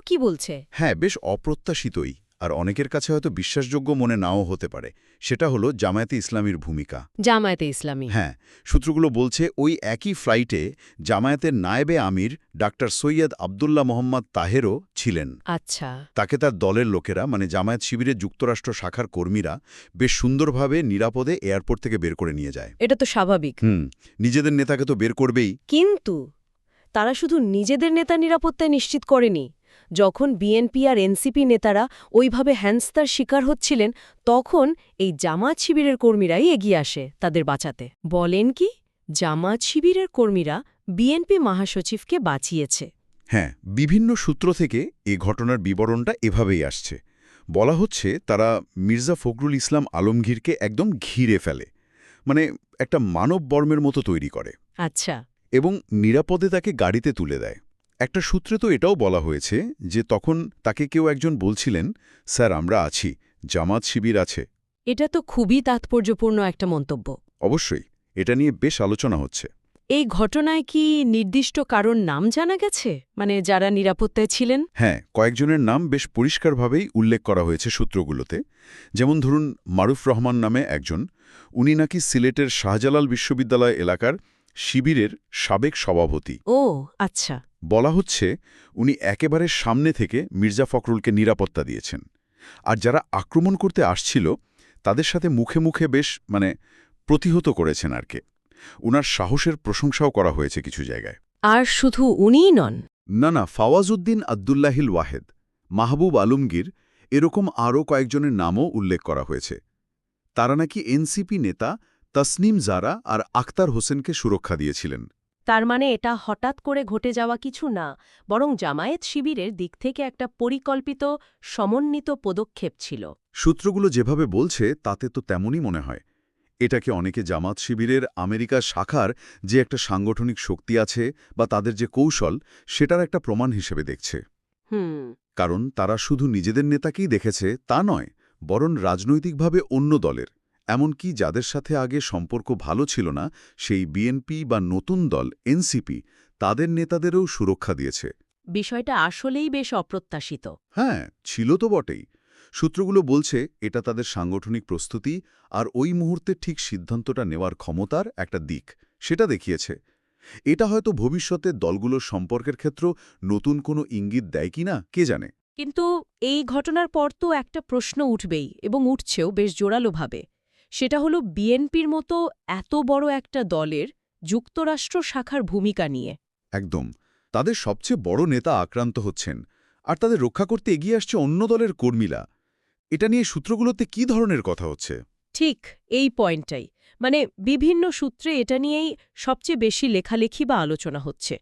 কি বলছে? হ্যাঁ, বেশ অপ্রত্যাশিতই, আর অনেকের কাছে হয়তো বিশ্বাসযোগ্য মনে নাও হতে পারে। সেটা হলো জামায়াতে ইসলামীর ভূমিকা। জামায়াতে ইসলামী। হ্যাঁ, সূত্রগুলো বলছে ওই একই ফ্লাইটে জামায়াতের নায়েবে আমির ডাক্তার সৈয়দ আবদুল্লাহ মোহাম্মদ তাহেরও ছিলেন। আচ্ছা। তাকে তার দলের লোকেরা, মানে জামায়াত শিবিরের যুক্তরাষ্ট্র শাখার কর্মীরা, বেশ সুন্দরভাবে নিরাপদে এয়ারপোর্ট থেকে বের করে নিয়ে যায়। এটা তো স্বাভাবিক। নিজেদের নেতাকে তো বের করবেই। কিন্তু তারা শুধু নিজেদের নেতা নিরাপত্তায় নিশ্চিত করেনি। যখন বিএনপি আর এনসিপি নেতারা ওইভাবে হ্যান্সতার শিকার হচ্ছিলেন, তখন এই জামাত শিবিরের কর্মীরাই এগিয়ে আসে তাদের বাঁচাতে। বলেন কি, জামাত শিবিরের কর্মীরা বিএনপি মহাসচিবকে বাঁচিয়েছে। হ্যাঁ, বিভিন্ন সূত্র থেকে এ ঘটনার বিবরণটা এভাবেই আসছে। বলা হচ্ছে তারা মির্জা ফখরুল ইসলাম আলমগীরকে একদম ঘিরে ফেলে, মানে একটা মানব বর্মের মতো তৈরি করে, আচ্ছা। এবং নিরাপদে তাকে গাড়িতে তুলে দেয়। একটা সূত্রে তো এটাও বলা হয়েছে যে তখন তাকে কেউ একজন বলছিলেন, স্যার আমরা আছি, জামাত শিবির আছে। এটা তো খুবই তাৎপর্যপূর্ণ একটা মন্তব্য। অবশ্যই, এটা নিয়ে বেশ আলোচনা হচ্ছে। এই ঘটনায় কি নির্দিষ্ট কারণ নাম জানা গেছে, মানে যারা নিরাপত্তায় ছিলেন? হ্যাঁ, কয়েকজনের নাম বেশ পরিষ্কারভাবেই উল্লেখ করা হয়েছে সূত্রগুলোতে। যেমন ধরুন, মারুফ রহমান নামে একজন, উনি নাকি সিলেটের শাহজালাল বিশ্ববিদ্যালয় এলাকার শিবিরের সাবেক সভাপতি। ও আচ্ছা। বলা হচ্ছে উনি একেবারে সামনে থেকে মির্জা ফখরুলকে নিরাপত্তা দিয়েছেন। আর যারা আক্রমণ করতে আসছিল তাদের সাথে মুখে মুখে বেশ প্রতিহত করেছেন আর কি। উনার সাহসের প্রশংসাও করা হয়েছে কিছু জায়গায়। আর শুধু উনিই নন। না, ফওয়াজউদ্দিন আব্দুল্লাহিল ওয়াহেদ, মাহবুব আলমগীর, এরকম আরও কয়েকজনের নামও উল্লেখ করা হয়েছে। তারা নাকি এনসিপি নেতা তসনিম জারা আর আখতার হোসেনকে সুরক্ষা দিয়েছিলেন। তার মানে এটা হঠাৎ করে ঘটে যাওয়া কিছু না, বরং জামায়াত শিবিরের দিক থেকে একটা পরিকল্পিত, সমন্বিত পদক্ষেপ ছিল। সূত্রগুলো যেভাবে বলছে তাতে তো তেমনই মনে হয়। এটাকে অনেকে জামাত শিবিরের আমেরিকা শাখার যে একটা সাংগঠনিক শক্তি আছে বা তাদের যে কৌশল, সেটার একটা প্রমাণ হিসেবে দেখছে। কারণ তারা শুধু নিজেদের নেতাকেই দেখেছে তা নয়, বরং রাজনৈতিকভাবে অন্য দলের, এমনকি যাদের সাথে আগে সম্পর্ক ভালো ছিল না, সেই বিএনপি বা নতুন দল এনসিপি, তাদের নেতাদেরও সুরক্ষা দিয়েছে। বিষয়টা আসলেই বেশ অপ্রত্যাশিত। হ্যাঁ, ছিল তো বটেই। সূত্রগুলো বলছে এটা তাদের সাংগঠনিক প্রস্তুতি আর ওই মুহূর্তে ঠিক সিদ্ধান্তটা নেওয়ার ক্ষমতার একটা দিক, সেটা দেখিয়েছে। এটা হয়তো ভবিষ্যতে দলগুলোর সম্পর্কের ক্ষেত্রেও নতুন কোনো ইঙ্গিত দেয় কিনা কে জানে। কিন্তু এই ঘটনার পর তো একটা প্রশ্ন উঠবেই, এবং উঠছেও বেশ জোরালোভাবে। সেটা হলো বিএনপির মতো এত বড় একটা দলের যুক্তরাষ্ট্র শাখার ভূমিকা নিয়ে। একদম, তাদের সবচেয়ে বড় নেতা আক্রান্ত হচ্ছেন, আর তাদের রক্ষা করতে এগিয়ে আসছে অন্য দলের কর্মীরা। এটা নিয়ে সূত্রগুলোতে কি ধরনের কথা হচ্ছে? ঠিক এই পয়েন্টটাই, মানে বিভিন্ন সূত্রে এটা নিয়েই সবচেয়ে বেশি লেখালেখি বা আলোচনা হচ্ছে।